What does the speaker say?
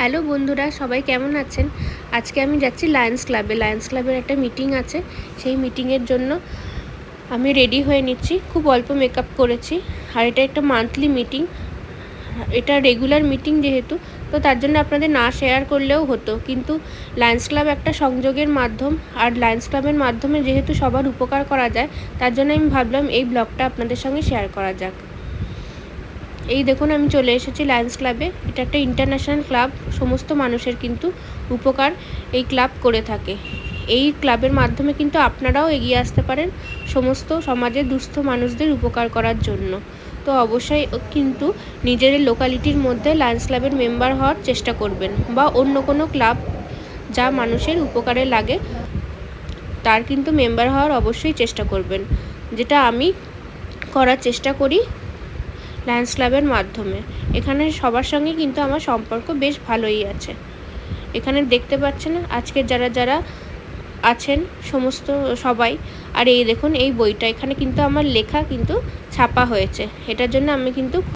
Hello বন্ধুরা, সবাই কেমন আছেন? আজকে আমি যাচ্ছি লায়ন্স ক্লাবের একটা মিটিং আছে। সেই মিটিংয়ের জন্য আমি রেডি হয়ে নিচ্ছি। খুব অল্প মেকআপ করেছি। আর এটা একটা মান্থলি মিটিং, এটা রেগুলার মিটিং যেহেতু, তো তার জন্য আপনাদের না শেয়ার করলেও হতো, কিন্তু লায়ন্স ক্লাব একটা সংযোগের মাধ্যম। আর লায়ন্স ক্লাবের মাধ্যমে যেহেতু সবার উপকার করা যায়, তার জন্য আমি ভাবলাম এই ব্লগটা আপনাদের সঙ্গে শেয়ার করা যাক। এই দেখুন, আমি চলে এসেছি লায়ন্স ক্লাবে। এটা একটা ইন্টারন্যাশনাল ক্লাব, সমস্ত মানুষের কিন্তু উপকার এই ক্লাব করে থাকে। এই ক্লাবের মাধ্যমে কিন্তু আপনারাও এগিয়ে আসতে পারেন সমস্ত সমাজের দুস্থ মানুষদের উপকার করার জন্য। তো অবশ্যই কিন্তু নিজের লোকালিটির মধ্যে লায়ন্স ক্লাবের মেম্বার হওয়ার চেষ্টা করবেন, বা অন্য কোনো ক্লাব যা মানুষের উপকারে লাগে তার কিন্তু মেম্বার হওয়ার অবশ্যই চেষ্টা করবেন, যেটা আমি করার চেষ্টা করি লায়ন্স ক্লাবের মাধ্যমে। এখানে সবার সঙ্গে কিন্তু আমার সম্পর্ক বেশ ভালোই আছে। এখানে দেখতে পাচ্ছেন আজকে যারা যারা আছেন সমস্ত সবাই। আর এই দেখুন, এই বইটা এখানে কিন্তু আমার লেখা কিন্তু ছাপা হয়েছে। এটার জন্য আমি কিন্তু